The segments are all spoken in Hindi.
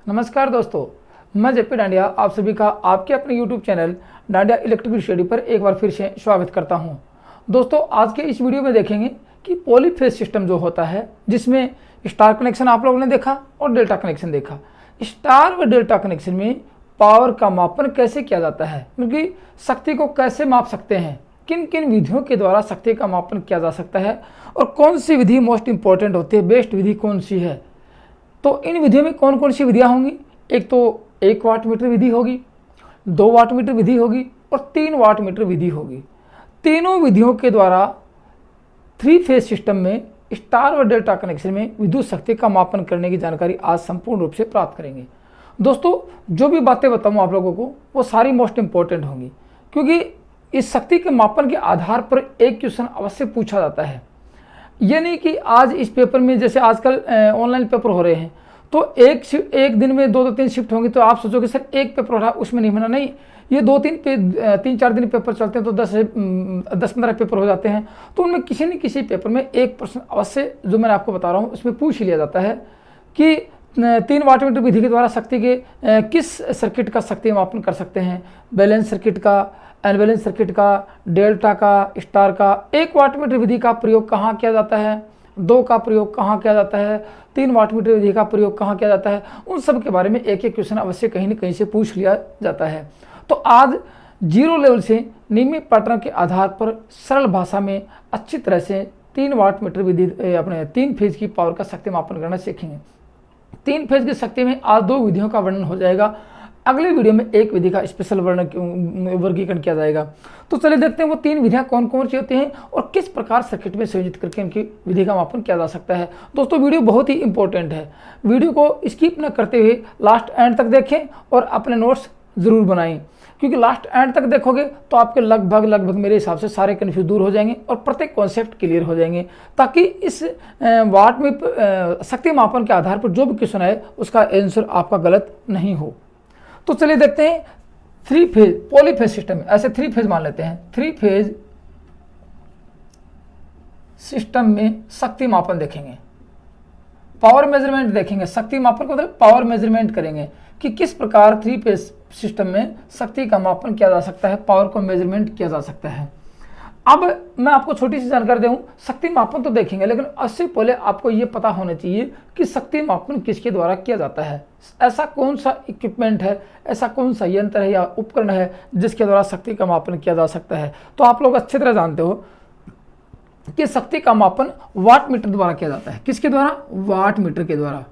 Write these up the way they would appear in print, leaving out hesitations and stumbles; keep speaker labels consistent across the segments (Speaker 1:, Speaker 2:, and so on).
Speaker 1: नमस्कार दोस्तों, मैं जेपी डांडिया आप सभी का आपके अपने YouTube channel dandiya electrical study पर एक बार फिर से स्वागत करता हूं। दोस्तों, आज के इस वीडियो में देखेंगे कि पॉलीफेज सिस्टम जो होता है, जिसमें स्टार कनेक्शन आप लोगों ने देखा और डेल्टा कनेक्शन देखा। स्टार व डेल्टा कनेक्शन में पावर का मापन कैसे किया जाता है, क्योंकि शक्ति को कैसे माप सकते हैं, किन किन विधियों के द्वारा शक्ति का मापन किया जा सकता है और कौन सी विधि मोस्ट इंपॉर्टेंट होती है, बेस्ट विधि कौन सी है। तो इन विधियों में कौन कौन सी विधियां होंगी? एक तो 1 वाट मीटर विधि होगी, 2 वाट मीटर विधि होगी और 3 वाट मीटर विधि होगी। तीनों विधियों के द्वारा 3 फेज सिस्टम में स्टार व डेल्टा कनेक्शन में विद्युत शक्ति का मापन करने की जानकारी आज संपूर्ण रूप से प्राप्त करेंगे। दोस्तों, जो भी बातें बताऊँ आप लोगों को वो सारी मोस्ट इंपॉर्टेंट होंगी, क्योंकि इस शक्ति के मापन के आधार पर एक क्वेश्चन अवश्य पूछा जाता है। ये नहीं कि आज इस पेपर में, जैसे आजकल ऑनलाइन पेपर हो रहे हैं, तो एक दिन में 2-3 शिफ्ट होंगी, तो आप सोचोगे सर एक पेपर हो रहा है उसमें नहीं होना। नहीं, ये 3-4 दिन पेपर चलते हैं तो 10-15 पेपर हो जाते हैं। तो उनमें किसी न किसी पेपर में एक प्रश्न अवश्य, जो मैंने आपको बता रहा हूँ, उसमें पूछ लिया जाता है कि 3 वाट मीटर विधि के द्वारा शक्ति के किस सर्किट का शक्ति मापन कर सकते हैं। बैलेंस सर्किट का, अनबैलेंस सर्किट का, डेल्टा का, स्टार का। 1 वाट मीटर विधि का प्रयोग कहाँ किया जाता है, 2 का प्रयोग कहाँ किया जाता है, 3 वाट मीटर विधि का प्रयोग कहाँ किया जाता है। उन सब के बारे में एक एक क्वेश्चन अवश्य कहीं न कहीं से पूछ लिया जाता है। तो आज 0 लेवल से नियमित पैटर्न के आधार पर सरल भाषा में अच्छी तरह से 3 वाट मीटर विधि, अपने 3 फेज की पावर का शक्ति मापन करना सीखेंगे। 3 फेज की शक्ति में आज 2 विधियों का वर्णन हो जाएगा। अगले वीडियो में एक विधि का स्पेशल वर्गीकरण किया जाएगा। तो चलिए देखते हैं वो 3 विधियां कौन कौन सी होती हैं और किस प्रकार सर्किट में संयोजित करके उनकी विधि का मापन किया जा सकता है। दोस्तों, वीडियो बहुत ही इंपॉर्टेंट है। वीडियो को स्किप न करते हुए लास्ट एंड तक देखें और अपने नोट्स जरूर बनाएं, क्योंकि लास्ट एंड तक देखोगे तो आपके लगभग मेरे हिसाब से सारे कन्फ्यूज दूर हो जाएंगे और प्रत्येक कॉन्सेप्ट क्लियर हो जाएंगे, ताकि इस वाट में शक्ति मापन के आधार पर जो भी क्वेश्चन है उसका आंसर आपका गलत नहीं हो। तो चलिए देखते हैं 3 फेज पॉलीफेज सिस्टम में, ऐसे 3 फेज मान लेते हैं। 3 फेज सिस्टम में शक्ति मापन देखेंगे, पावर मेजरमेंट देखेंगे। शक्ति मापन को मतलब पावर मेजरमेंट करेंगे कि किस प्रकार 3 फेज सिस्टम में शक्ति का मापन किया जा सकता है, पावर को मेजरमेंट किया जा सकता है। अब मैं आपको छोटी सी जानकारी दूं, शक्ति मापन तो देखेंगे, लेकिन उससे पहले आपको ये पता होना चाहिए कि शक्ति मापन किसके द्वारा किया जाता है। ऐसा कौन सा इक्विपमेंट है, ऐसा कौन सा यंत्र है या उपकरण है जिसके द्वारा शक्ति का मापन किया जा सकता है। तो आप लोग अच्छी तरह जानते हो कि शक्ति का मापन वाट मीटर द्वारा किया जाता है। किसके द्वारा? वाट मीटर के द्वारा।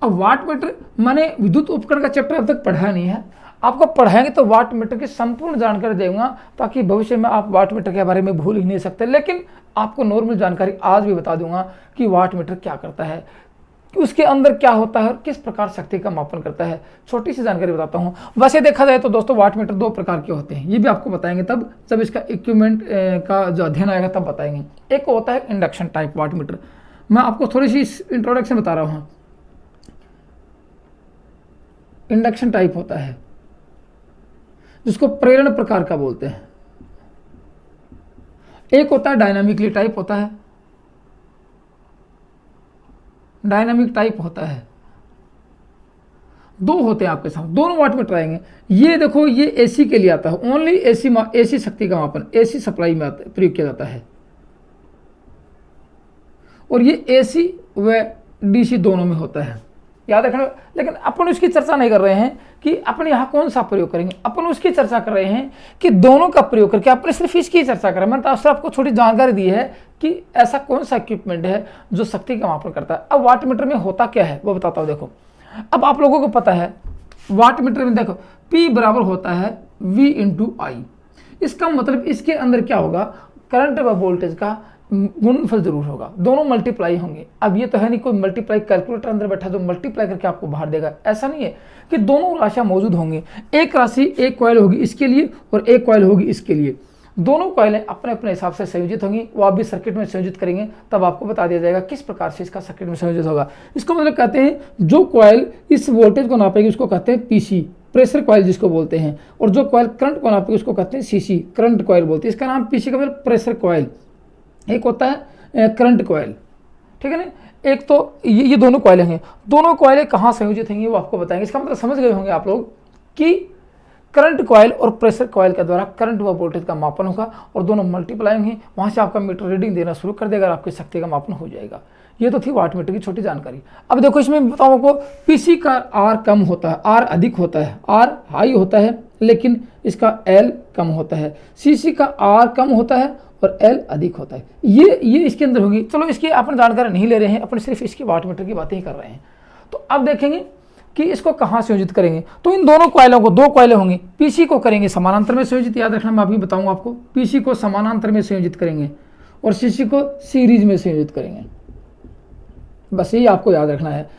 Speaker 1: अब वाट मीटर मैंने विद्युत उपकरण का चैप्टर अब तक पढ़ा नहीं है, आपको पढ़ाएंगे तो वाट मीटर की संपूर्ण जानकारी देऊंगा, ताकि भविष्य में आप वाट मीटर के बारे में भूल ही नहीं सकते। लेकिन आपको नॉर्मल जानकारी आज भी बता दूंगा कि वाट मीटर क्या करता है, कि उसके अंदर क्या होता है और किस प्रकार शक्ति का मापन करता है। छोटी सी जानकारी बताता हूँ। वैसे देखा जाए तो दोस्तों, वाट मीटर 2 प्रकार के होते हैं, ये भी आपको बताएंगे तब जब इसका इक्विपमेंट का जो अध्ययन आएगा तब बताएंगे। एक होता है इंडक्शन टाइप वाट मीटर। मैं आपको थोड़ी सी इंट्रोडक्शन बता रहा हूँ। इंडक्शन टाइप होता है जिसको प्रेरण प्रकार का बोलते हैं। एक होता है डायनामिकली टाइप होता है, डायनामिक टाइप होता है। 2 होते हैं आपके सामने, दोनों वाट मीटर आएंगे। ये देखो, ये एसी के लिए आता है, ओनली एसी शक्ति का मापन एसी सप्लाई में प्रयोग किया जाता है, और ये एसी व डीसी दोनों में होता है, याद रखना। लेकिन अपन उसकी चर्चा नहीं कर रहे हैं कि अपन यहाँ कौन सा प्रयोग करेंगे, अपन उसकी चर्चा कर रहे हैं कि दोनों का प्रयोग करके अपन सिर्फ इसकी चर्चा कर रहे हैं। मैंने तो आपको छोटी जानकारी दी है कि ऐसा कौन सा इक्विपमेंट है जो शक्ति का मापन करता है। अब वाट मीटर में होता क्या है वो बताता हूँ। देखो, अब आप लोगों को पता है वाट मीटर में, देखो P बराबर होता है V × I। इसका मतलब इसके अंदर क्या होगा, करंट व वोल्टेज का गुणनफल जरूर होगा, दोनों मल्टीप्लाई होंगे। अब ये तो है नहीं कोई मल्टीप्लाई कैलकुलेटर अंदर बैठा जो मल्टीप्लाई करके आपको बाहर देगा, ऐसा नहीं है कि दोनों राशियां मौजूद होंगी। एक राशि, एक कॉइल होगी इसके लिए और एक कॉइल होगी इसके लिए। दोनों कॉइलें अपने अपने हिसाब से संयोजित होंगी, वो आप भी सर्किट में संयोजित करेंगे तब आपको बता दिया जाएगा किस प्रकार से इसका सर्किट में संयोजित होगा। इसको मतलब कहते हैं जो कॉइल इस वोल्टेज को नापेगी उसको कहते हैं पीसी, प्रेशर कॉइल जिसको बोलते हैं, और जो कॉइल करंट को नापेगी उसको कहते हैं सीसी, करंट कॉइल बोलते हैं। इसका नाम पीसी का मतलब प्रेशर कॉइल। एक होता है करंट कॉइल, ठीक है ना। एक तो ये दोनों कॉइलें हैं, दोनों कॉइलें कहाँ संयोजित होंगी वो आपको बताएंगे। इसका मतलब समझ गए होंगे आप लोग कि करंट कॉइल और प्रेशर कॉइल के द्वारा करंट व वोल्टेज का मापन होगा और दोनों मल्टीप्लाई होंगे, वहाँ से आपका मीटर रीडिंग देना शुरू कर देगा और आपकी शक्ति का मापन हो जाएगा। ये तो थी वाट मीटर की छोटी जानकारी। अब देखो इसमें बताऊँ आपको, पीसी का आर कम होता है, आर अधिक होता है, आर हाई होता है लेकिन इसका एल कम होता है। सीसी का आर कम होता है और एल अधिक होता है। ये इसके अंदर होगी। चलो इसकी अपन जानकारी नहीं ले रहे हैं, अपन सिर्फ इसकी वाट मीटर की बातें ही कर रहे हैं। तो अब देखेंगे कि इसको कहाँ संयोजित करेंगे। तो इन दोनों कॉइलों को, दो कॉइलें होंगी, पीसी को करेंगे समानांतर में संयोजित, याद रखना मैं अभी बताऊंगा आपको। पीसी को समानांतर में संयोजित करेंगे और सीसी को सीरीज में संयोजित करेंगे। बस यही आपको याद रखना है।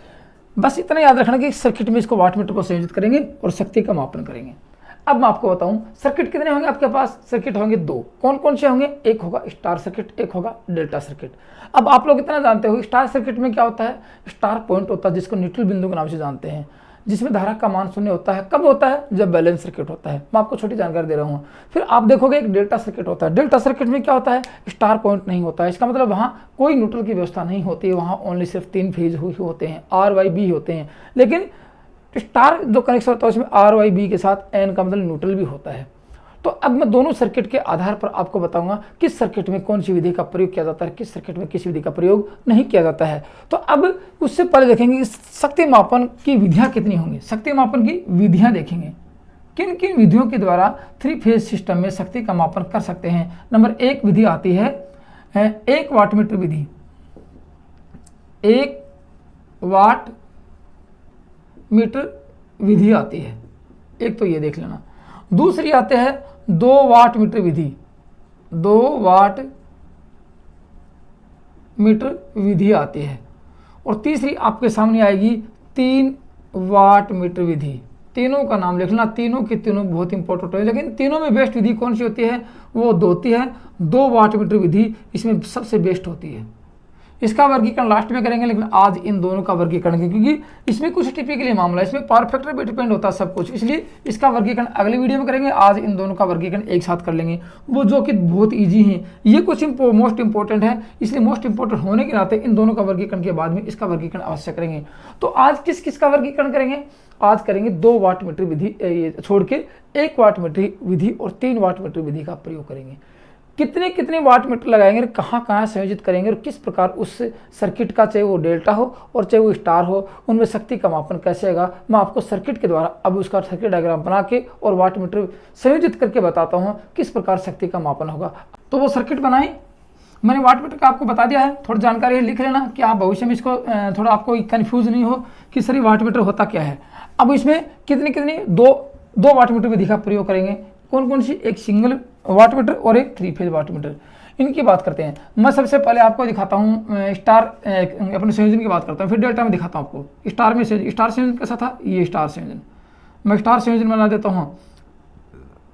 Speaker 1: बस इतना याद रखना कि सर्किट में इसको वाट मीटर को संयोजित करेंगे और शक्ति का मापन करेंगे। अब मैं आपको बताऊं सर्किट कितने होंगे आपके पास। सर्किट होंगे दो। कौन कौन से होंगे? एक होगा स्टार सर्किट, एक होगा डेल्टा सर्किट। अब आप लोग इतना जानते हो स्टार सर्किट में क्या होता है, स्टार पॉइंट होता है जिसको न्यूट्रल बिंदु के नाम से जानते हैं, जिसमें धारा का मान शून्य होता है। कब होता है? जब बैलेंस सर्किट होता है। मैं आपको छोटी जानकारी दे रहा हूँ। फिर आप देखोगे एक डेल्टा सर्किट होता है। डेल्टा सर्किट में क्या होता है, स्टार पॉइंट नहीं होता है। इसका मतलब वहाँ कोई न्यूट्रल की व्यवस्था नहीं होती है, वहाँ ओनली सिर्फ 3 फेज होते हैं, आर वाई बी होते हैं। लेकिन स्टार जो कनेक्शन होता है उसमें आर वाई बी के साथ एन का मतलब न्यूट्रल भी होता है। तो अब मैं दोनों सर्किट के आधार पर आपको बताऊंगा किस सर्किट में कौन सी विधि का प्रयोग किया जाता है, किस सर्किट में किस विधि का प्रयोग नहीं किया जाता है। तो अब उससे पहले देखेंगे शक्ति मापन की विधियां कितनी होंगी। शक्ति मापन की विधियां देखेंगे, किन किन विधियों के द्वारा 3 फेज सिस्टम में शक्ति का मापन कर सकते हैं। नंबर 1 विधि आती है 1 वाट मीटर विधि। 1 वाट मीटर विधि आती है, एक तो ये देख लेना। दूसरी आते हैं 2 वाट मीटर विधि। 2 वाट मीटर विधि आती है। और तीसरी आपके सामने आएगी 3 वाट मीटर विधि। तीनों का नाम लिखना, तीनों की तीनों बहुत इंपॉर्टेंट है। लेकिन तीनों में बेस्ट विधि कौन सी होती है, वो होती है 2 वाट मीटर विधि। इसमें सबसे बेस्ट होती है। इसका वर्गीकरण लास्ट में करेंगे, लेकिन आज इन दोनों का वर्गीकरण करेंगे क्योंकि इसमें कुछ टिपिकली मामला है, इसमें पावर फैक्टर पे डिपेंड होता है सब कुछ। इसलिए इसका वर्गीकरण अगले वीडियो में करेंगे। आज इन दोनों का वर्गीकरण एक साथ कर लेंगे, वो जो कि बहुत ईजी है। ये कुछ मोस्ट इंपॉर्टेंट है, इसलिए मोस्ट इंपॉर्टेंट होने के नाते इन दोनों का वर्गीकरण के बाद में इसका वर्गीकरण अवश्य करेंगे। तो आज किस किस का वर्गीकरण करेंगे? आज करेंगे 2 वाट मीटर विधि छोड़ के 1 वाट मीटर विधि और 3 वाट मीटर विधि का प्रयोग करेंगे। कितने कितने वाट मीटर लगाएंगे, कहाँ कहाँ संयोजित करेंगे और किस प्रकार उस सर्किट का, चाहे वो डेल्टा हो और चाहे वो स्टार हो, उनमें शक्ति का मापन कैसे होगा, मैं आपको सर्किट के द्वारा अब उसका सर्किट डायग्राम बना के और वाट मीटर संयोजित करके बताता हूँ किस प्रकार शक्ति का मापन होगा। तो वो सर्किट बनाई, मैंने वाट मीटर का आपको बता दिया है। थोड़ी जानकारी लिख लेना कि आप भविष्य में इसको थोड़ा आपको कन्फ्यूज नहीं हो कि सर वाट मीटर होता क्या है। अब इसमें कितनी कितनी दो वाट मीटर विधि का प्रयोग करेंगे। कौन कौन सी? एक सिंगल वाट मीटर और एक 3 फेज वाट मीटर। इनकी बात करते हैं। मैं सबसे पहले आपको दिखाता हूँ स्टार अपने संयोजन की बात करता हूँ, फिर डेल्टा में दिखाता हूँ आपको। स्टार में स्टार संयोजन कैसा था, ये स्टार संयोजन। मैं स्टार संयोजन बना देता हूँ।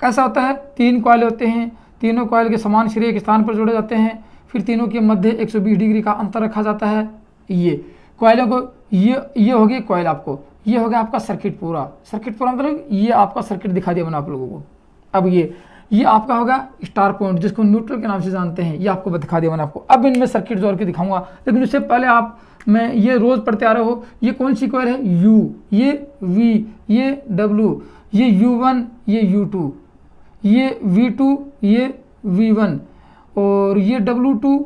Speaker 1: कैसा होता है, 3 कॉइल होते हैं, तीनों कॉइल के समान सिरे एक स्थान पर जोड़े जाते हैं, फिर तीनों के मध्य 120 डिग्री का अंतर रखा जाता है। ये कॉइलों को ये हो गई कॉइल, आपको ये हो गया आपका सर्किट पूरा। सर्किट पूरा मतलब ये आपका सर्किट दिखा दिया मैंने आप लोगों को। अब ये आपका होगा स्टार पॉइंट, जिसको न्यूट्रल के नाम से जानते हैं, ये आपको दिखा दिया मैंने आपको। अब इनमें सर्किट जोड़ के दिखाऊंगा, लेकिन उससे पहले आप मैं ये रोज पढ़ते आ रहे हो, ये कौन सी कॉइल है, U, ये V, ये W, ये U1, ये U2, ये V2, ये V1 और ये W2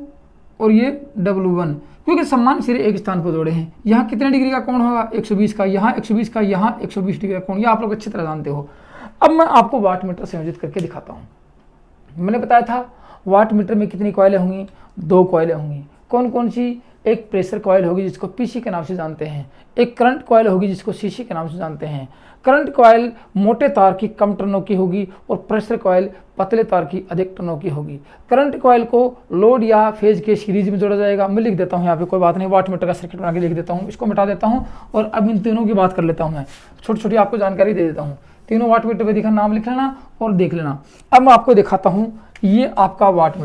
Speaker 1: और ये W1, क्योंकि समान सिरे एक स्थान पर जोड़े हैं। यहाँ कितने डिग्री का कोण होगा, 120 का, यहाँ 120 का, यहाँ 120 डिग्री का कोण, ये आप लोग अच्छी तरह जानते हो। अब मैं आपको वाट मीटर संयोजित करके दिखाता हूँ। मैंने बताया था वाट मीटर में कितनी कॉइलें होंगी, 2 कॉइलें होंगी। कौन कौन सी? एक प्रेशर कॉइल होगी जिसको पीसी के नाम से जानते हैं, एक करंट कॉइल होगी जिसको सीसी के नाम से जानते हैं। करंट कॉइल मोटे तार की कम टर्नों की होगी और प्रेशर कॉइल पतले तार की अधिक टर्नों की होगी। करंट कॉइल को लोड या फेज के सीरीज में जोड़ा जाएगा। मैं लिख देता हूँ यहाँ पे, कोई बात नहीं, वाट मीटर का सर्किट बना के लिख देता हूँ, इसको मिटा देता हूँ और अब इन तीनों की बात कर लेता हूँ। मैं छोटी छोटी आपको जानकारी दे देता हूँ। तीनों वाट मीटर विधि का नाम लिख लेना और देख लेना। अब मैं आपको दिखाता हूँ, ये आपका वाट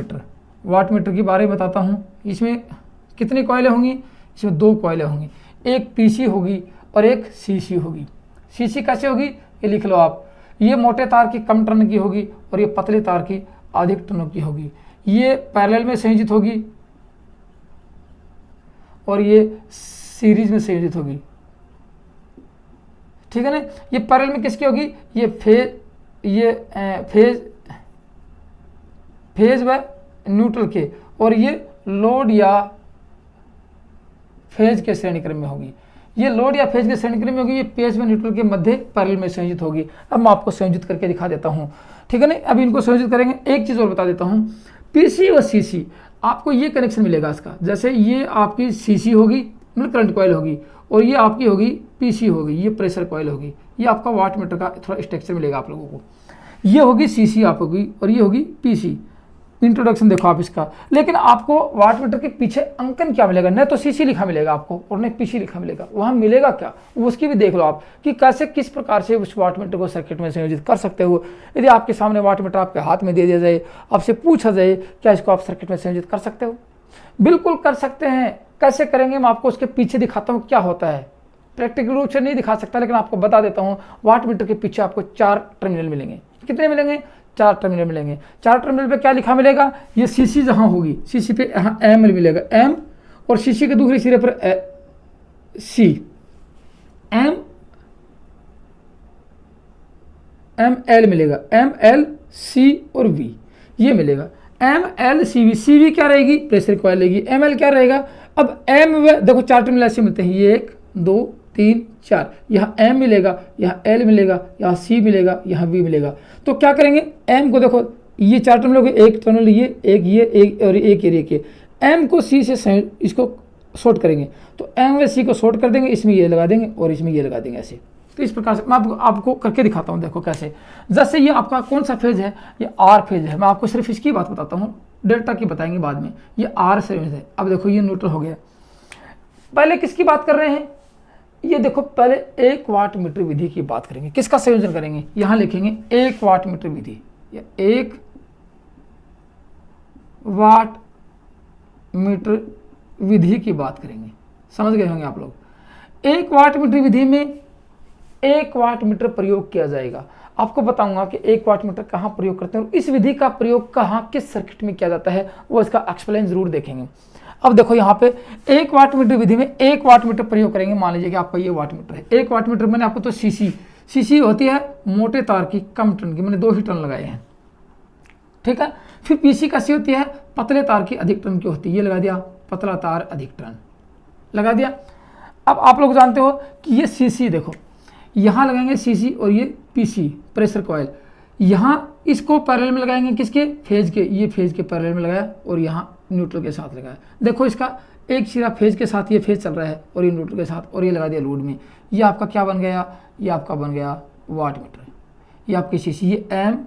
Speaker 1: मीटर के बारे में बताता हूँ। इसमें कितनी कॉइलें होंगी? इसमें 2 कॉइलें होंगी, एक पीसी होगी और एक सीसी होगी। सीसी कैसे होगी, ये लिख लो आप। ये मोटे तार की कम टर्न की होगी और ये पतले तार की अधिक टर्नों की होगी। ये पैरेलल में संयोजित होगी और ये सीरीज में संयोजित होगी, ठीक है ना। ये पैरेलल में किसकी होगी, ये फेज व न्यूट्रल के, और ये लोड या फेज के श्रेणी क्रम में होगी। ये लोड या फेज के श्रेणी क्रम में होगी, ये फेज व न्यूट्रल के मध्य पैरेलल में संयोजित होगी। अब मैं आपको संयोजित करके दिखा देता हूँ, ठीक है ना। अब इनको संयोजित करेंगे। एक चीज़ और बता देता हूँ, पीसी व सीसी आपको ये कनेक्शन मिलेगा इसका। जैसे ये आपकी सीसी होगी, मतलब करंट कॉइल होगी, और ये आपकी होगी पीसी होगी, ये प्रेशर कॉइल होगी। ये आपका वाट मीटर का थोड़ा स्ट्रक्चर मिलेगा आप लोगों को। ये होगी सीसी आप होगी, और ये होगी पीसी। इंट्रोडक्शन देखो आप इसका। लेकिन आपको वाट मीटर के पीछे अंकन क्या मिलेगा, न तो सीसी लिखा मिलेगा आपको और न पीसी लिखा मिलेगा। वहाँ मिलेगा क्या, उसकी भी देख लो आप कि कैसे किस प्रकार से उस वाट मीटर को सर्किट में संयोजित कर सकते हो। यदि आपके सामने वाट मीटर आपके हाथ में दे दिया जाए, आपसे पूछा जाए क्या इसको आप सर्किट में संयोजित कर सकते हो, बिल्कुल कर सकते हैं। कैसे करेंगे मैं आपको उसके पीछे दिखाता हूँ क्या होता है। प्रैक्टिकल रूप से नहीं दिखा सकता, लेकिन आपको बता देता हूँ। वाट मीटर के पीछे आपको 4 टर्मिनल मिलेंगे। कितने मिलेंगे, 4 टर्मिनल मिलेंगे। 4 टर्मिनल पे क्या लिखा मिलेगा, ये सीसी जहाँ होगी, सीसी पे यहाँ एम मिलेगा, एम, और सीसी के दूसरे सिरे पर सी, एम एल मिलेगा, एम एल सी और वी ये मिलेगा। M L C V, C V क्या रहेगी, प्रेशर कॉइल रहेगी। एम एल क्या रहेगा, अब एम व देखो 4 टर्मिनल ऐसे मिलते हैं, ये 1 2 3 4, यहाँ एम मिलेगा, यहाँ एल मिलेगा, यहाँ सी मिलेगा, यहाँ वी मिलेगा। तो क्या करेंगे, एम को देखो ये 4 टर्मिनल हो गए, एक टर्मिनल ये एक और एक ये। एम को सी से इसको शॉर्ट करेंगे, तो एम व सी को शॉर्ट कर देंगे, इसमें ये लगा देंगे और इसमें ये लगा देंगे ऐसे। तो इस प्रकार से मैं आपको करके दिखाता हूँ। देखो कैसे, जैसे ये आपका कौन सा फेज है, ये आर फेज है। मैं आपको सिर्फ इसकी बात बताता हूँ, डेल्टा की बताएंगे बाद में। ये आर फेज है। अब देखो ये न्यूट्रल हो गया। पहले किसकी बात कर रहे हैं, ये देखो पहले 1 वाट मीटर विधि की बात करेंगे। किसका संयोजन करेंगे, यहां लिखेंगे 1 वाट मीटर विधि, या 1 वाट मीटर विधि की बात करेंगे। समझ गए होंगे आप लोग। 1 वाट मीटर विधि में 1 वाट मीटर प्रयोग किया जाएगा। आपको बताऊंगा कि 1 वाट मीटर कहाँ प्रयोग करते हैं और इस विधि का प्रयोग कहाँ किस सर्किट में किया जाता है, वो इसका एक्सप्लेन जरूर देखेंगे। अब देखो यहाँ पे 1 वाट मीटर विधि में 1 वाट मीटर प्रयोग करेंगे। मान लीजिए कि आपका ये वाट मीटर है। 1 वाट मीटर मैंने आपको तो सीसी होती है मोटे तार की, कम टर्न की, मैंने 2 ही टर्न लगाए हैं, ठीक है। फिर पीसी का सी होती है पतले तार की, अधिक टर्न की होती है। ये लगा दिया, पतला तार अधिक टर्न लगा दिया। अब आप लोग जानते हो कि ये सीसी, देखो यहाँ लगाएंगे सीसी और ये पीसी प्रेशर कॉइल, यहाँ इसको पैरेलल में लगाएंगे किसके, फेज के। ये फेज के पैरेलल में लगाया और यहाँ न्यूट्रल के साथ लगाया। देखो इसका एक सिरा फेज के साथ, ये फेज चल रहा है और ये न्यूट्रल के साथ, और ये लगा दिया लोड में। ये आपका क्या बन गया, ये आपका बन गया वाट मीटर। ये आपकी सीसी, ये एम,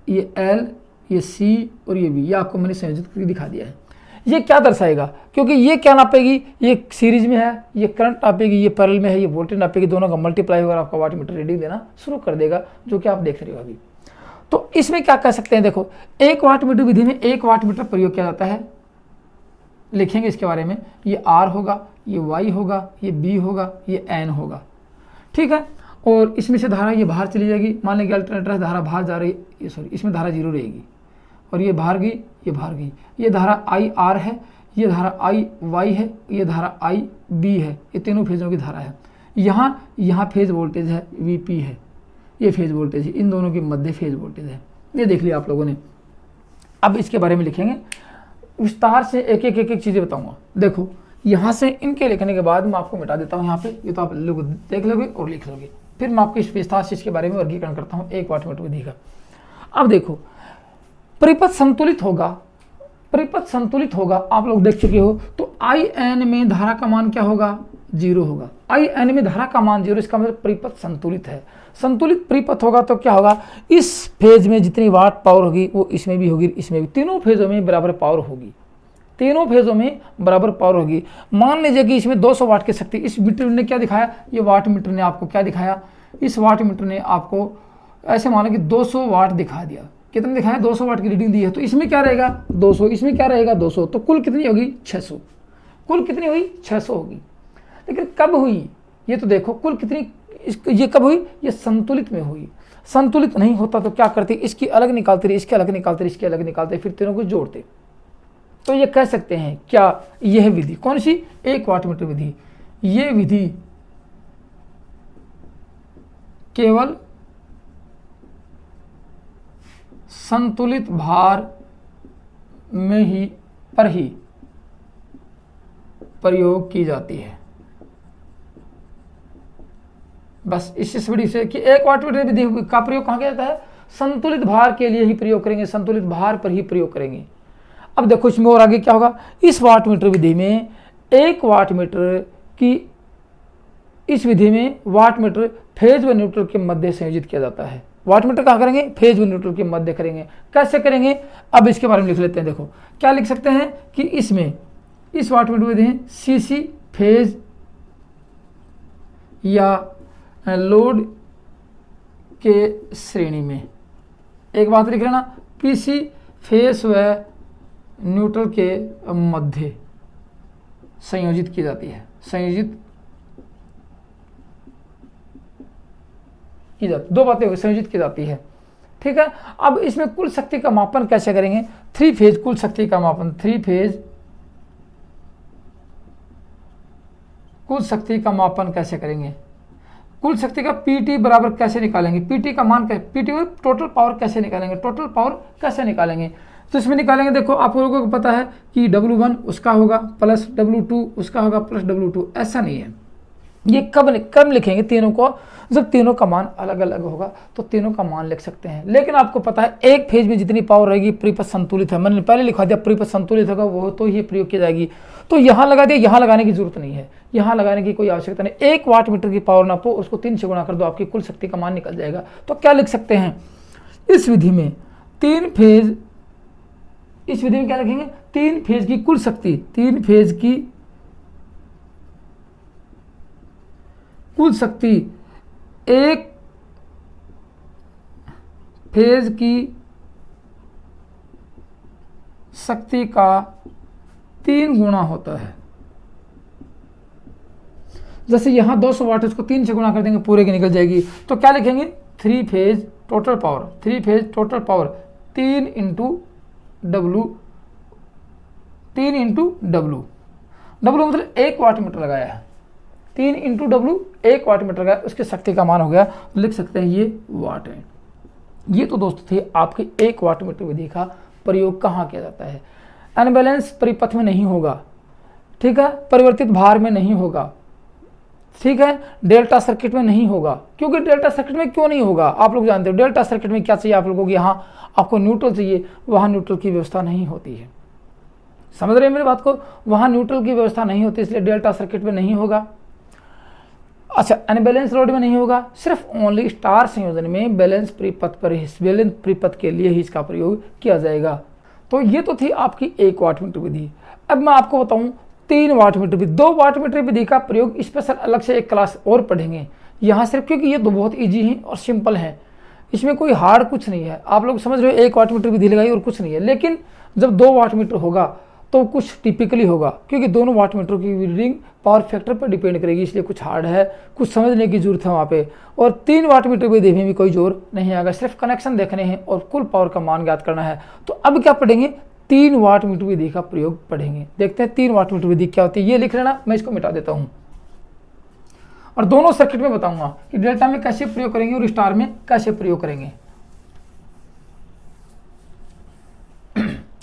Speaker 1: ये एल, ये सी और ये वी, ये आपको मैंने संयोजित करके दिखा दिया है। ये क्या दर्शाएगा, क्योंकि ये क्या नापेगी, ये सीरीज में है, ये करंट नापेगी, ये पैरेलल में है, ये वोल्टेज नापेगी। दोनों का मल्टीप्लाई होकर आपका वाट मीटर रीडिंग देना शुरू कर देगा, जो कि आप देख रहे हो अभी। तो इसमें क्या कह सकते हैं, देखो 1 वाट मीटर विधि में 1 वाट मीटर प्रयोग किया जाता है। लिखेंगे इसके बारे में, ये आर होगा, ये वाई होगा, ये बी होगा, ये एन होगा, ठीक है। और इसमें से धारा ये बाहर चली जाएगी। मान लेंगे अल्टरनेटर धारा बाहर जा रही है, ये सॉरी इसमें धारा 0 रहेगी, और ये बाहर गई, ये बाहर गई। ये धारा आई आर है, ये धारा आई वाई है, ये धारा आई बी है। ये तीनों फेजों की धारा है। यहाँ फेज वोल्टेज है, वीपी है, ये फेज वोल्टेज है, इन दोनों के मध्य फेज वोल्टेज है। ये देख लिया आप लोगों ने। अब इसके बारे में लिखेंगे विस्तार से, एक एक चीज़ें बताऊंगा। देखो यहाँ से इनके लिखने के बाद मैं आपको मिटा देता हूँ यहाँ पे, ये तो आप लोग देख लोगे और लिख लोगे। फिर मैं आपको इस विस्तार से इसके बारे में वर्गीकरण करता हूँ 1 वाट मीटर विधि का। अब देखो परिपथ संतुलित होगा, परिपथ संतुलित होगा, आप लोग देख चुके हो। तो आई एन में धारा का मान क्या होगा, 0 होगा। आई एन में धारा का मान 0, इसका मतलब परिपथ संतुलित है। संतुलित परिपथ होगा तो क्या होगा, इस फेज में जितनी वाट पावर होगी वो इसमें भी होगी, इसमें भी, तीनों फेजों में बराबर पावर होगी, तीनों फेजों में बराबर पावर होगी। मान लीजिए कि इसमें 200 वाट की शक्ति, इस मीटर ने क्या दिखाया, ये वाट मीटर ने आपको क्या दिखाया, इस वाट मीटर ने आपको ऐसे मानो कि 200 वाट दिखा दिया। कितने दिखाया, 200 वाट की रीडिंग दी है। तो इसमें क्या रहेगा 200, इसमें क्या रहेगा 200, तो कुल कितनी होगी 600। कुल कितनी हुई 600 होगी। लेकिन कब हुई ये तो देखो, कुल कितनी, ये कब हुई, ये संतुलित में हुई। संतुलित नहीं होता तो क्या करते, इसकी अलग निकालते रहे, इसके अलग निकालते रहे, इसके अलग निकालते, फिर तीनों को जोड़ते। तो ये कह सकते हैं क्या यह विधि कौन सी, 1 वाटमीटर विधि, ये विधि केवल संतुलित भार में ही प्रयोग की जाती है। बस इससे बड़ी से कि 1 वाटमीटर विधि का प्रयोग कहाँ किया जाता है, संतुलित भार के लिए ही प्रयोग करेंगे, संतुलित भार पर ही प्रयोग करेंगे। अब देखो इसमें और आगे क्या होगा, इस वाटमीटर विधि में 1 वाटमीटर की, इस विधि में वाटमीटर फेज व न्यूट्रल के मध्य संयोजित किया जाता है। वाटमीटर कहाँ करेंगे, फेज व न्यूट्रल के मध्य करेंगे। कैसे करेंगे, अब इसके बारे में लिख लेते हैं। देखो क्या लिख सकते हैं कि इसमें, इस वाटमीटर विधि में सीसी फेज या लोड के श्रेणी में, एक बात लिख लेना, पीसी फेस व न्यूट्रल के मध्य संयोजित की जाती है, संयोजित की जाती, दो बातें हो गई, संयोजित की जाती है। ठीक है, अब इसमें कुल शक्ति का मापन कैसे करेंगे, 3 फेज कुल शक्ति का मापन, 3 फेज कुल शक्ति का मापन कैसे करेंगे, कुल शक्ति का पीटी बराबर कैसे निकालेंगे, पीटी का मान कैसे, पीटी टोटल पावर कैसे निकालेंगे, टोटल पावर कैसे निकालेंगे, तो इसमें निकालेंगे। देखो आप लोगों को पता है कि W1 उसका होगा प्लस W2 उसका होगा प्लस W2, ऐसा नहीं है, ये कब लिखेंगे तीनों को, जब तीनों का मान अलग अलग होगा तो तीनों का मान लिख सकते हैं। लेकिन आपको पता है एक फेज में जितनी पावर रहेगी परिपथ संतुलित है, मैंने पहले लिखा दिया परिपथ संतुलित होगा वो तो ही प्रयोग की जाएगी, तो यहाँ लगा दिया, यहाँ लगाने की जरूरत नहीं है, यहाँ लगाने की कोई आवश्यकता नहीं। 1 वाटमीटर की पावर नापो, उसको 3 से गुणा कर दो, आपकी कुल शक्ति का मान निकल जाएगा। तो क्या लिख सकते हैं, इस विधि में 3 फेज, इस विधि में क्या लिखेंगे, 3 फेज की कुल शक्ति, 3 फेज की कुल शक्ति 1 फेज की शक्ति का 3 गुना होता है। जैसे यहां 200 वाट, इसको 3 से गुणा कर देंगे पूरे की निकल जाएगी। तो क्या लिखेंगे, 3 phase total power, 3 phase total power 3 into W, 3 into W, W मतलब 1 वाटमीटर लगाया है, 3 इंटू डब्लू 1 वाटमीटर लगाया, उसकी शक्ति का मान हो गया, तो लिख सकते हैं ये वाट है। ये तो दोस्तों थे आपकी 1 वाटमीटर विधि का प्रयोग कहाँ किया जाता है, अनबैलेंस परिपथ में नहीं होगा, ठीक है, परिवर्तित भार में नहीं होगा, ठीक है, डेल्टा सर्किट में नहीं होगा। क्योंकि डेल्टा सर्किट में क्यों नहीं होगा, आप लोग जानते हो डेल्टा सर्किट में क्या चाहिए आप लोगों को, यहाँ आपको न्यूट्रल चाहिए, वहाँ न्यूट्रल की व्यवस्था नहीं होती है, समझ रहे हैं मेरी बात को, वहाँ न्यूट्रल की व्यवस्था नहीं होती, इसलिए डेल्टा सर्किट में नहीं होगा। अच्छा, अनबैलेंस लोड में नहीं होगा, सिर्फ ओनली स्टार संयोजन में बैलेंस परिपथ पर, बैलेंस परिपथ के लिए ही इसका प्रयोग किया जाएगा। तो ये तो थी आपकी 1 वाटमीटर विधि। अब मैं आपको बताऊं 3 वाटमीटर विधि, 2 वाटमीटर विधि का प्रयोग स्पेशल अलग से एक क्लास और पढ़ेंगे यहाँ सिर्फ, क्योंकि ये तो बहुत ईजी है और सिंपल है, इसमें कोई हार्ड कुछ नहीं है। आप लोग समझ रहे हो 1 वाटमीटर विधि लगाई और कुछ नहीं है, लेकिन जब 2 वाटमीटर होगा तो कुछ टिपिकली होगा, क्योंकि दोनों वाटमीटर की रीडिंग पावर फैक्टर पर डिपेंड करेगी, इसलिए कुछ हार्ड है, कुछ समझने की जरूरत है वहाँ पे। और 3 वाटमीटर विधि में भी कोई जोर नहीं आएगा, सिर्फ कनेक्शन देखने हैं और कुल पावर का मान ज्ञात करना है। तो अब क्या पढ़ेंगे, 3 वाटमीटर विधि का प्रयोग पढ़ेंगे। देखते हैं 3 वाटमीटर विधि क्या होती है, ये लिख लेना, मैं इसको मिटा देता हूँ। और दोनों सर्किट में बताऊंगा कि डेल्टा में कैसे प्रयोग करेंगे और स्टार में कैसे प्रयोग करेंगे।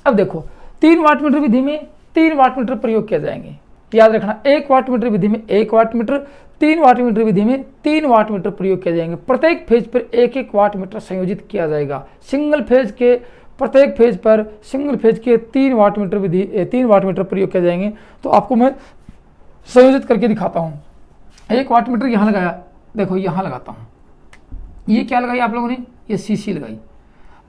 Speaker 1: अब देखो 3 वाटमीटर विधि में 3 वाटमीटर प्रयोग किए जाएंगे, याद रखना। 1 वाटमीटर विधि में 1 वाटमीटर, 3 वाटमीटर विधि में 3 वाटमीटर प्रयोग किए जाएंगे। प्रत्येक फेज पर 1-1 वाटमीटर संयोजित किया जाएगा। सिंगल फेज के प्रत्येक फेज पर सिंगल फेज के 3 वाटमीटर विधि 3 वाटमीटर प्रयोग किए जाएंगे। तो आपको मैं संयोजित करके दिखाता हूँ। 1 वाटमीटर यहाँ लगाया, देखो यहाँ लगाता हूँ, ये क्या लगाई आप लोगों ने, ये सीसी लगाई।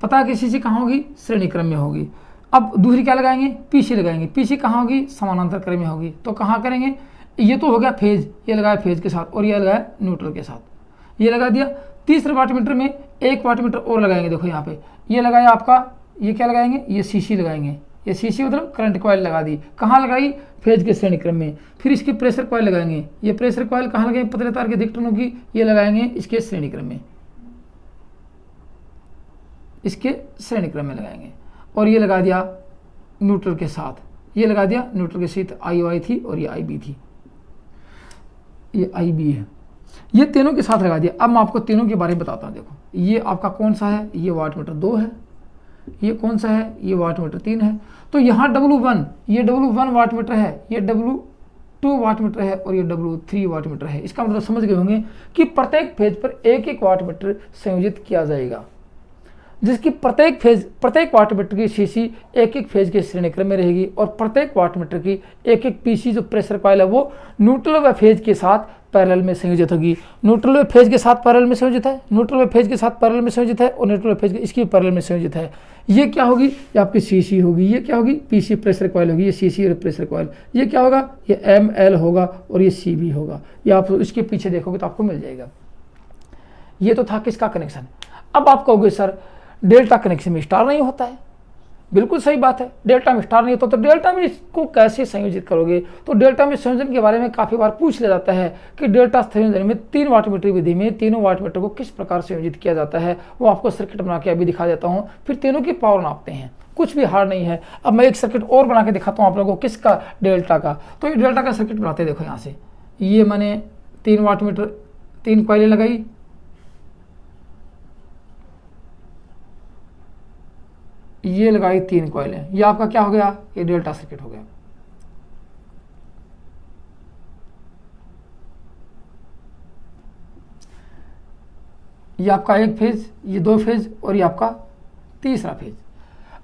Speaker 1: पता है कि सीसी कहाँ होगी, श्रेणी क्रम में होगी। अब दूसरी क्या लगाएंगे, पीसी लगाएंगे। पीसी कहाँ होगी, समानांतर क्रम में होगी। तो कहाँ करेंगे, ये तो हो गया फेज, ये लगाया फेज के साथ और ये लगाया न्यूट्रल के साथ, ये लगा दिया। तीसरे वाटमीटर में 1 वाटमीटर और लगाएंगे, देखो यहाँ पे ये लगाया आपका, ये क्या लगाएंगे, ये सीसी लगाएंगे। ये सीसी मतलब करंट कॉइल लगा दी, कहाँ लगाई, फेज के श्रेणी क्रम में। फिर इसकी प्रेशर कॉइल लगाएंगे, ये प्रेशर कॉइल कहाँ लगाएंगे, पतले तार के अधिकतरों की, ये लगाएंगे इसके श्रेणी क्रम में, इसके श्रेणी क्रम में लगाएंगे। और ये लगा दिया न्यूट्रल के साथ, ये लगा दिया न्यूट्रल के साथ, आई वाई थी और ये आई बी थी, ये आई बी है, ये तीनों के साथ लगा दिया। अब मैं आपको तीनों के बारे में बताता हूँ। देखो ये आपका कौन सा है, ये वाट मीटर 2 है, ये कौन सा है, ये वाट मीटर 3 है। तो यहाँ W1, ये W1 वाट मीटर है, ये W2 वाट मीटर है और ये W3 वाट मीटर है। इसका मतलब समझ गए होंगे कि प्रत्येक फेज पर एक एक वाट मीटर संयोजित किया जाएगा, जिसकी प्रत्येक वाट मीटर की सीसी एक एक फेज के श्रेणी क्रम में रहेगी और प्रत्येक वाट मीटर की एक एक पीसी जो प्रेशर कॉइल है वो न्यूट्रल व फेज के साथ पैरेलल में संयोजित होगी। न्यूट्रल व फेज के साथ पैरेलल में संयोजित है, न्यूट्रल व फेज के साथ पैरेलल में संयोजित है और न्यूट्रल व फेज इसकी पैरेलल में संयोजित है। ये क्या होगी, ये आपकी सीसी होगी, ये क्या होगी, पीसी प्रेशर कॉइल होगी, ये सीसी और प्रेशर कॉइल। ये क्या होगा, ये ML होगा और ये CB होगा। ये आप इसके पीछे देखोगे तो आपको मिल जाएगा। ये तो था किसका कनेक्शन। अब आप कहोगे सर डेल्टा कनेक्शन में स्टार नहीं होता है। बिल्कुल सही बात है, डेल्टा में स्टार नहीं होता, तो डेल्टा में इसको कैसे संयोजित करोगे। तो डेल्टा में संयोजन के बारे में काफ़ी बार पूछ लिया जाता है कि डेल्टा संयोजन में 3 वाट मीटर विधि में तीनों वाट मीटर को किस प्रकार संयोजित किया जाता है। वो आपको सर्किट बना के अभी दिखा देता हूँ, फिर तीनों की पावर नापते हैं, कुछ भी हार्ड नहीं है। अब मैं एक सर्किट और बना के दिखाता हूँ आप लोगों को, किसका, डेल्टा का। तो ये डेल्टा का सर्किट बनाते देखो यहाँ से, ये मैंने 3 वाट मीटर 3 कॉइलें लगाई, ये लगाई 3 कॉइलें, ये आपका क्या हो गया, ये डेल्टा सर्किट हो गया। ये आपका 1 फेज, ये 2 फेज और ये आपका तीसरा फेज।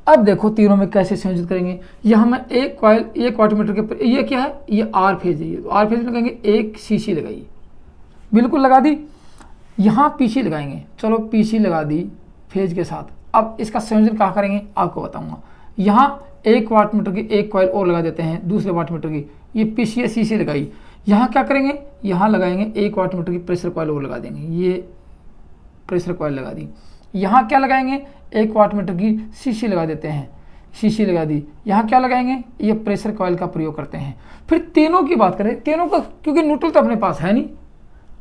Speaker 1: अब देखो तीनों में कैसे संयोजित करेंगे। यहाँ मैं एक कॉइल 1 वाट मीटर के, ये क्या है, ये आर फेज है, तो आर फेज में लगाएंगे, एक सीसी लगाइए, बिल्कुल लगा दी। यहाँ पीसी लगाएंगे, चलो पीसी लगा दी फेज के साथ। अब इसका संयोजन कहाँ करेंगे आपको बताऊंगा। यहाँ 1 वाट मीटर की एक कॉइल और लगा देते हैं दूसरे वाट मीटर की, ये पीसी या सीसी लगाई। यहाँ क्या करेंगे, यहाँ लगाएंगे 1 वाट मीटर की प्रेशर कॉइल और लगा देंगे, ये प्रेशर कॉइल लगा दी। यहाँ क्या लगाएंगे, 1 वाट मीटर की सीसी लगा देते हैं, सीसी लगा दी। यहाँ क्या लगाएंगे, ये प्रेशर कॉइल का प्रयोग करते हैं। फिर तीनों की बात करें, तीनों का, क्योंकि न्यूट्रल तो अपने पास है नहीं,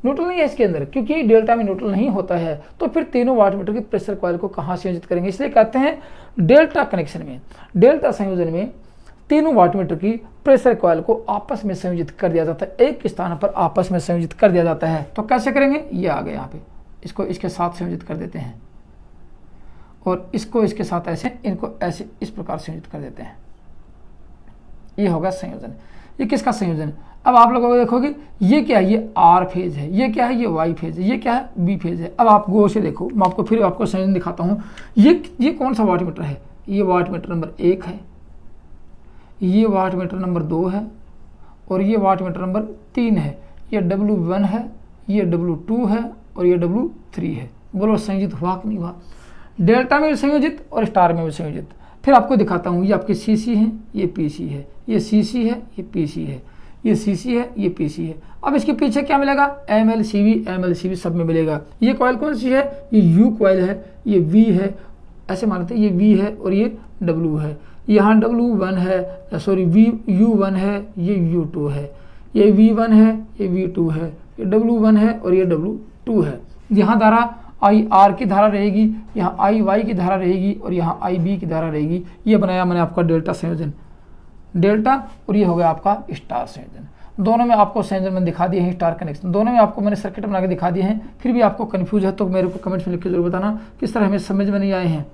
Speaker 1: न्यूट्रल नहीं है इसके अंदर, क्योंकि डेल्टा में न्यूट्रल नहीं होता है, तो फिर तीनों वाट मीटर की प्रेशर कॉइल को कहाँ संयोजित करेंगे। इसलिए कहते हैं डेल्टा कनेक्शन में, डेल्टा संयोजन में तीनों वाट मीटर की प्रेशर कॉइल को आपस में संयोजित कर दिया जाता है, एक स्थान पर आपस में संयोजित कर दिया जाता है। तो कैसे करेंगे, ये आ गए यहाँ पे, इसको इसके साथ संयोजित कर देते हैं और इसको इसके साथ ऐसे, इनको ऐसे इस प्रकार संयोजित कर देते हैं। ये होगा संयोजन। ये किसका संयोजन। अब आप लोगों को देखोगे ये क्या है, ये आर फेज है, ये क्या है, ये वाई फेज है, ये क्या है, बी फेज है। अब आप गौर से देखो, मैं आपको फिर आपको संयोजन दिखाता हूँ। ये कौन सा वाट मीटर है, ये वाट मीटर नंबर 1 है, ये वाट मीटर नंबर 2 है और ये वाट मीटर नंबर 3 है। ये W1 है, ये W2 है और ये W3 है। बोलो संयोजित हुआ कि नहीं हुआ। डेल्टा में भी संयोजित और स्टार में भी संयोजित। फिर आपको दिखाता हूँ, ये आपकी CC है, ये PC है, ये CC है, ये PC है, ये CC है, ये PC है। अब इसके पीछे क्या मिलेगा, ML सब में मिलेगा। ये कॉइल कौन सी है, ये U कॉइल है, ये V है, ऐसे मानते हैं, ये V है और ये W है। यहाँ W1 है, सॉरी U1 है, ये U2 है, ये V1 है, ये V2 है, ये W1 है और ये W2 है। यहाँ धारा IR की धारा रहेगी, यहाँ IY की धारा रहेगी और यहाँ IB की धारा रहेगी। ये बनाया मैंने आपका डेल्टा संयोजन, डेल्टा, और ये हो गया आपका स्टार संयोजन। दोनों में आपको संयोजन मैंने दिखा दिए हैं, स्टार कनेक्शन दोनों में आपको मैंने सर्किट बना के दिखा दिए हैं। फिर भी आपको कन्फ्यूज है तो मेरे को कमेंट्स में लिख के जरूर बताना किस तरह हमें समझ में नहीं आए हैं।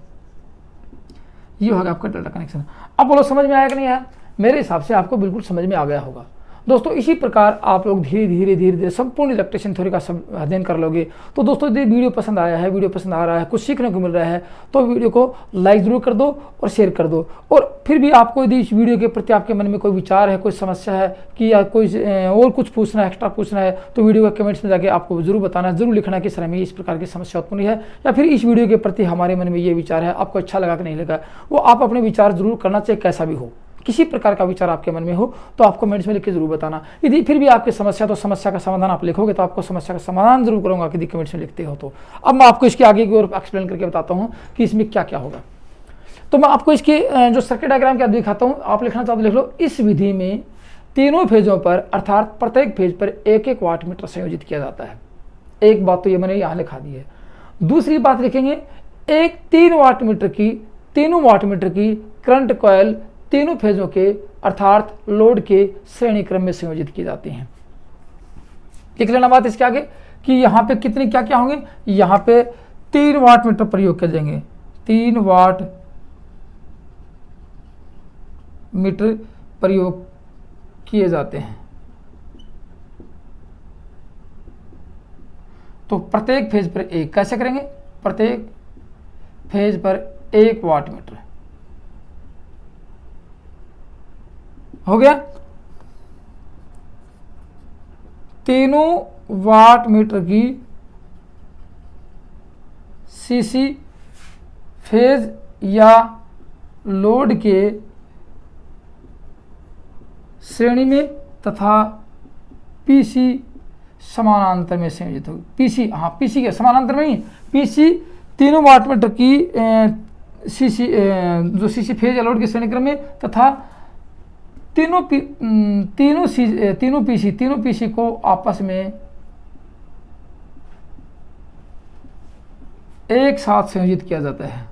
Speaker 1: ये होगा आपका डेल्टा कनेक्शन। अब बोलो समझ में आया कि नहीं आया। मेरे हिसाब से आपको बिल्कुल समझ में आ गया होगा। दोस्तों इसी प्रकार आप लोग धीरे धीरे संपूर्ण इलेक्ट्रिशियन थ्योरी का अध्ययन कर लोगे। तो दोस्तों यदि वीडियो पसंद आया है, वीडियो पसंद आ रहा है, कुछ सीखने को मिल रहा है, तो वीडियो को लाइक जरूर कर दो और शेयर कर दो। और फिर भी आपको यदि इस वीडियो के प्रति आपके मन में कोई विचार है, कोई समस्या है कि या कोई और कुछ पूछना है, एक्स्ट्रा पूछना है, तो वीडियो के कमेंट्स में जाके आपको जरूर बताना, जरूर लिखना कि सर हमें इस प्रकार की समस्या उत्पन्न है, या फिर इस वीडियो के प्रति हमारे मन में ये विचार है, आपको अच्छा लगा कि नहीं लगा। वो आप अपने विचार जरूर करना, चाहे कैसा भी हो, किसी प्रकार का विचार आपके मन में हो तो आपको कमेंट्स में लिख के जरूर बताना। यदि फिर भी आपकी समस्या, तो समस्या का समाधान आप लिखोगे तो आपको समस्या का समाधान जरूर करूंगा यदि कमेंट्स में लिखते हो तो। अब मैं आपको इसके आगे की ओर एक्सप्लेन करके बताता हूं कि इसमें क्या क्या होगा। तो मैं आपको इसके जो सर्किट डायग्राम क्या दिखाता हूं, आप लिखना चाहो तो लिख लो। इस विधि में तीनों फेजों पर अर्थात प्रत्येक फेज पर 1-1 वाट मीटर संयोजित किया जाता है। एक बात तो ये मैंने यहाँ लिखा दी है। दूसरी बात लिखेंगे, एक 3 वाट मीटर की, तीनों वाट मीटर की करंट कॉइल तीनों फेजों के अर्थात लोड के श्रेणी क्रम में संयोजित की जाती हैं। लिख लेना बात इसके आगे कि यहाँ पे कितने क्या क्या होंगे, यहाँ पे 3 वाट मीटर प्रयोग कर देंगे, 3 वाट मीटर प्रयोग किए जाते हैं। तो प्रत्येक फेज पर एक, कैसे करेंगे, प्रत्येक फेज पर 1 वाट मीटर हो गया। तीनों वाट मीटर की सीसी फेज या लोड के श्रेणी में तथा पीसी समानांतर में संयोजित होगी। पीसी, हाँ पीसी के समानांतर में ही, पीसी तीनों वाट मीटर की सीसी जो सीसी फेज या लोड के श्रेणी क्रम में तथा तीनों पीसी को आपस में एक साथ संयोजित किया जाता है।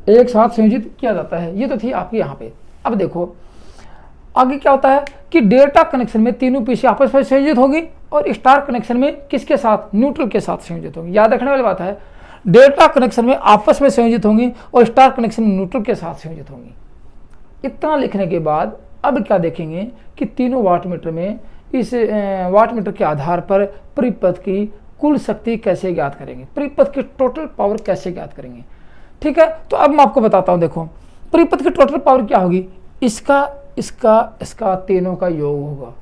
Speaker 1: एक साथ संयोजित किया जाता है। ये तो थी आपकी यहाँ पे। अब देखो आगे क्या होता है कि डेल्टा कनेक्शन में तीनों पीसी आपस में संयोजित होगी और स्टार कनेक्शन में किसके साथ, न्यूट्रल के साथ संयोजित होगी। याद रखने वाली बात है, डेल्टा कनेक्शन में आपस में संयोजित होंगी और स्टार कनेक्शन में न्यूट्रल के साथ संयोजित होंगी। इतना लिखने के बाद अब क्या देखेंगे कि तीनों वाट मीटर में इस वाट मीटर के आधार पर परिपथ की कुल शक्ति कैसे ज्ञात करेंगे, परिपथ की टोटल पावर कैसे ज्ञात करेंगे। ठीक है, तो अब मैं आपको बताता हूं। देखो परिपथ की टोटल पावर क्या होगी, इसका तीनों का योग होगा।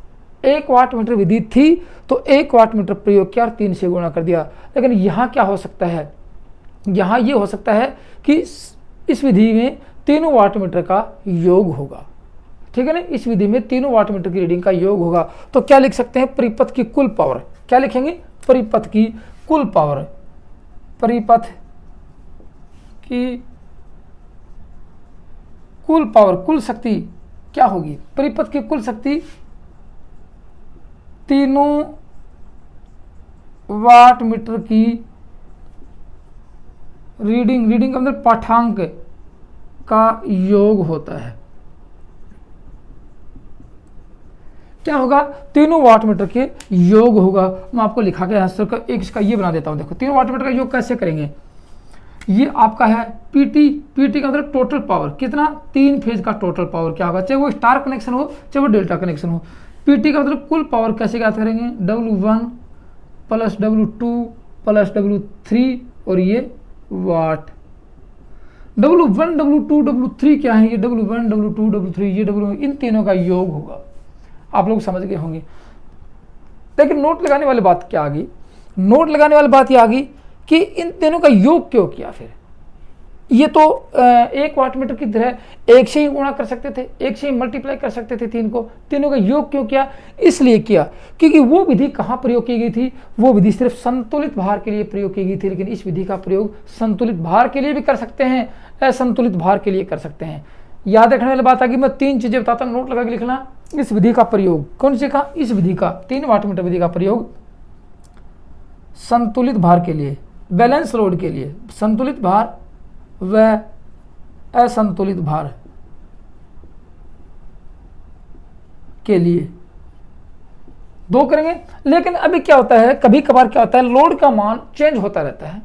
Speaker 1: 1 वाट मीटर विधि थी तो 1 वाट मीटर प्रयोग किया और 3 से गुणा कर दिया। लेकिन यहाँ क्या हो सकता है, यहाँ ये हो सकता है कि इस विधि में तीनों वाट मीटर का योग होगा। ठीक है ना, इस विधि में तीनों वाट मीटर की रीडिंग का योग होगा। तो क्या लिख सकते हैं, परिपथ की कुल पावर। क्या लिखेंगे, परिपथ की कुल पावर। परिपथ की कुल पावर, कुल शक्ति क्या होगी, परिपथ की कुल शक्ति तीनों वाट मीटर की रीडिंग के अंदर पाठांक का योग होता है। क्या होगा, तीनों वाट मीटर के योग होगा। मैं आपको लिखा के आंसर का एक इसका ये बना देता हूं। देखो तीनों वाट मीटर का योग कैसे करेंगे, ये आपका है पीटी का मतलब टोटल पावर कितना, 3 फेज का टोटल पावर क्या होगा, चाहे वो स्टार कनेक्शन हो चाहे वो डेल्टा कनेक्शन हो। पीटी का मतलब कुल पावर कैसे ज्ञात करेंगे, W1 plus W2 plus W3 और ये वाट। W1 W2 W3 क्या है, ये W1 W2 W3 ये W, इन तीनों का योग होगा। आप लोग समझ गए होंगे। लेकिन नोट लगाने वाली बात क्या आ गई, नोट लगाने वाली बात ये आ गई कि इन तीनों का योग क्यों किया। फिर ये तो 1 वाट मीटर की तरह एक से ही गुणा कर सकते थे, एक से ही मल्टीप्लाई कर सकते थे तीनों का योग क्यों किया, इसलिए किया क्योंकि वो विधि कहाँ प्रयोग की गई थी, वो विधि सिर्फ संतुलित भार के लिए प्रयोग की गई थी। लेकिन इस विधि का प्रयोग संतुलित भार के लिए भी कर सकते हैं, असंतुलित भार के लिए कर सकते हैं। याद रखने वाली बात आ गई। मैं 3 चीजें बताता हूँ, नोट लगा के लिखना। इस विधि का प्रयोग कौन सी का, इस विधि का 3 वाट मीटर विधि का प्रयोग संतुलित भार के लिए, बैलेंस लोड के लिए, संतुलित भार व असंतुलित भार के लिए 2 करेंगे। लेकिन अभी क्या होता है, कभी कभार क्या होता है, लोड का मान चेंज होता रहता है।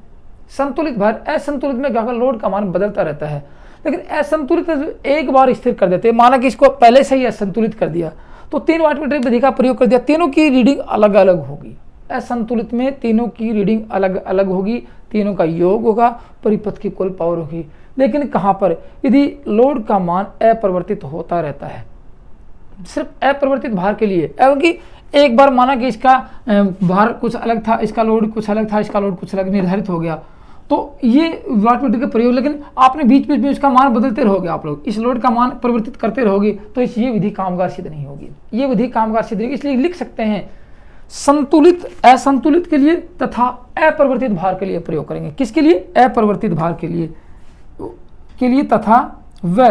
Speaker 1: संतुलित भार असंतुलित में क्या होगा, लोड का मान बदलता रहता है। लेकिन असंतुलित एक बार स्थिर कर देते हैं, माना कि इसको पहले से ही असंतुलित कर दिया तो 3 वाट मीटर विधि का प्रयोग कर दिया, तीनों की रीडिंग अलग अलग होगी। असंतुलित में तीनों की रीडिंग अलग अलग होगी, तीनों का योग होगा, परिपथ की कुल पावर होगी। लेकिन कहाँ पर, यदि लोड का मान अपरिवर्तित होता रहता है, सिर्फ अपरिवर्तित भार के लिए, क्योंकि एक बार माना कि इसका भार कुछ अलग था, इसका लोड कुछ अलग था, इसका लोड कुछ अलग निर्धारित हो गया, तो ये वाट मीटर का प्रयोग, लेकिन आपने बीच बीच में इसका मान बदलते रहोगे, आप लोग इस लोड का मान परिवर्तित करते रहोगे, तो ये विधि कामगार सिद्ध नहीं होगी, ये विधि कामगार सिद्ध नहीं। इसलिए लिख सकते हैं संतुलित असंतुलित के लिए तथा अपरिवर्तित भार के लिए प्रयोग करेंगे। किसके लिए, अपरिवर्तित भार के लिए तथा व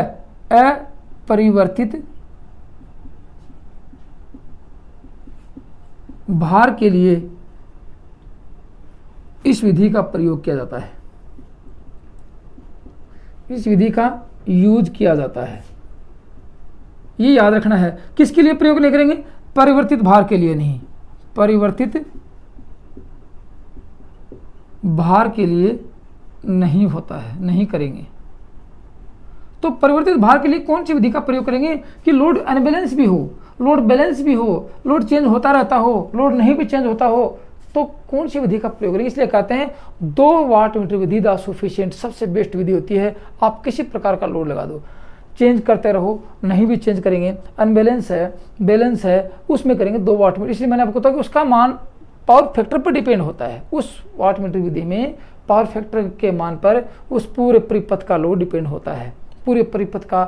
Speaker 1: अपरिवर्तित भार के लिए इस विधि का प्रयोग किया जाता है, इस विधि का यूज किया जाता है। ये याद रखना है। किसके लिए प्रयोग नहीं करेंगे? परिवर्तित भार के लिए नहीं, परिवर्तित भार के लिए नहीं होता है, नहीं करेंगे। तो परिवर्तित भार के लिए कौन सी विधि का प्रयोग करेंगे कि लोड अनबैलेंस भी हो, लोड बैलेंस भी हो, लोड चेंज होता रहता हो, लोड नहीं भी चेंज होता हो, तो कौन सी विधि का प्रयोग करेंगे? इसलिए कहते हैं 2 वाट मीटर विधि द सफिशिएंट, सबसे बेस्ट विधि होती है। आप किसी प्रकार का लोड लगा दो, चेंज करते रहो, नहीं भी चेंज करेंगे, अनबैलेंस है, बैलेंस है, उसमें करेंगे 2 वाट मीटर। इसलिए मैंने आपको कहा कि उसका मान पावर फैक्टर पर डिपेंड होता है। उस वाट मीटर विधि में पावर फैक्टर के मान पर उस पूरे परिपथ का लोड डिपेंड होता है, पूरे परिपथ का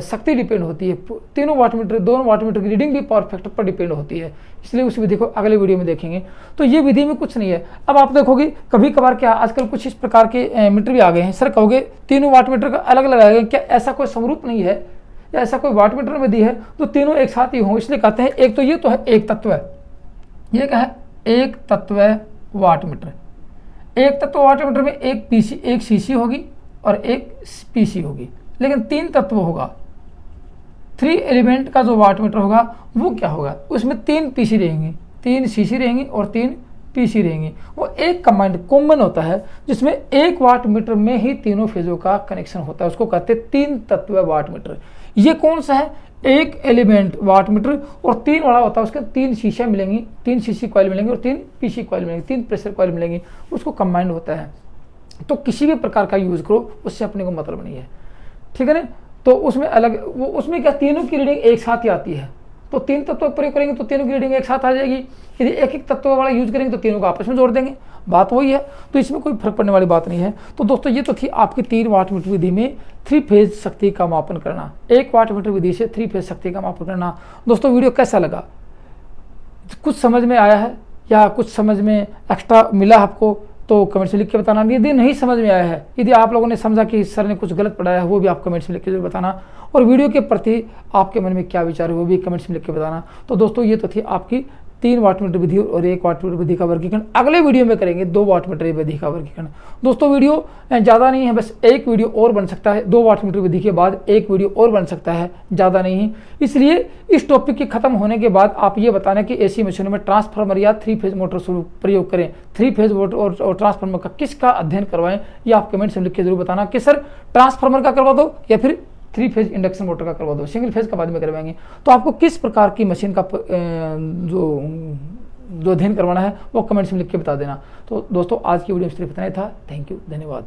Speaker 1: शक्ति डिपेंड होती है। तीनों वाट मीटर, 2 वाट मीटर की रीडिंग भी पावर फैक्टर पर डिपेंड होती है। इसलिए उस विधि को अगले वीडियो में देखेंगे। तो ये विधि में कुछ नहीं है। अब आप देखोगे कभी कभार क्या आजकल कुछ इस प्रकार के मीटर भी आ गए हैं। सर कहोगे तीनों वाट मीटर का अलग अलग आ गए, क्या ऐसा कोई समरूप नहीं है या ऐसा कोई वाट मीटर विधि है तो तीनों एक साथ ही हों? इसलिए कहते हैं एक तो ये तो है एक तत्व है, ये क्या है? एक तत्व वाट मीटर। एक तत्व वाट मीटर में एक सीसी होगी और एक पीसी होगी, लेकिन 3 तत्व होगा। 3 एलिमेंट का जो वाट मीटर होगा वो क्या होगा? उसमें 3 पीसी रहेंगे, 3 सीसी रहेंगी और 3 पीसी रहेंगी। वो एक कमांड कॉमन होता है जिसमें एक वाट मीटर में ही तीनों फेजों का कनेक्शन होता है, उसको कहते हैं 3 तत्व वाट मीटर। ये कौन सा है? एक एलिमेंट वाट मीटर और 3 वाला होता है, उसके 3 शीशियाँ मिलेंगी, 3 सीसी कॉइल मिलेंगी और 3 पीसी कॉइल मिलेंगी, 3 प्रेशर कॉइल मिलेंगी, उसको कंबाइंड होता है। तो किसी भी प्रकार का यूज करो, उससे अपने को मतलब नहीं है, ठीक है ना? तो उसमें अलग वो उसमें क्या तीनों की रीडिंग एक साथ ही आती है। तो 3 तत्व का प्रयोग करेंगे तो तीनों की रीडिंग एक साथ आ जाएगी। यदि एक तत्व वाला यूज करेंगे तो तीनों को आपस में जोड़ देंगे, बात वही है। तो इसमें कोई फर्क पड़ने वाली बात नहीं है। तो दोस्तों ये तो थी आपकी 3 वाट मीटर विधि में 3 फेज शक्ति का मापन करना, 1 वाट मीटर विधि से 3 फेज शक्ति का मापन करना। दोस्तों वीडियो कैसा लगा? कुछ समझ में आया है या कुछ समझ में एक्स्ट्रा मिला आपको तो कमेंट्स में लिख के बताना। यदि नहीं समझ में आया है, यदि आप लोगों ने समझा कि सर ने कुछ गलत पढ़ाया है, वो भी आप कमेंट्स में लिख के जरूर बताना। और वीडियो के प्रति आपके मन में क्या विचार है वो भी कमेंट्स में लिख के बताना। तो दोस्तों ये तो थी आपकी 3 वाट मीटर विधि और 1 वाट मीटर विधि का वर्गीकरण। अगले वीडियो में करेंगे 2 वाट मीटर विधि का वर्गीकरण। दोस्तों वीडियो ज़्यादा नहीं है, बस एक वीडियो और बन सकता है। 2 वाट मीटर विधि के बाद एक वीडियो और बन सकता है, ज़्यादा नहीं है। इसलिए इस टॉपिक के खत्म होने के बाद आप ये बताना कि एसी मशीनों में ट्रांसफार्मर या 3 फेज मोटर प्रयोग करें, 3 फेज मोटर और ट्रांसफार्मर का किसका अध्ययन करवाएं, ये आप कमेंट्स में लिख के जरूर बताना कि सर ट्रांसफार्मर का करवा दो या फिर 3 फेज इंडक्शन मोटर का करवा दो, सिंगल फेज का बाद में करवाएंगे। तो आपको किस प्रकार की मशीन का जो अध्ययन करवाना है वो कमेंट्स में लिख के बता देना। तो दोस्तों आज की वीडियो में सिर्फ इतना ही था। थैंक यू, धन्यवाद।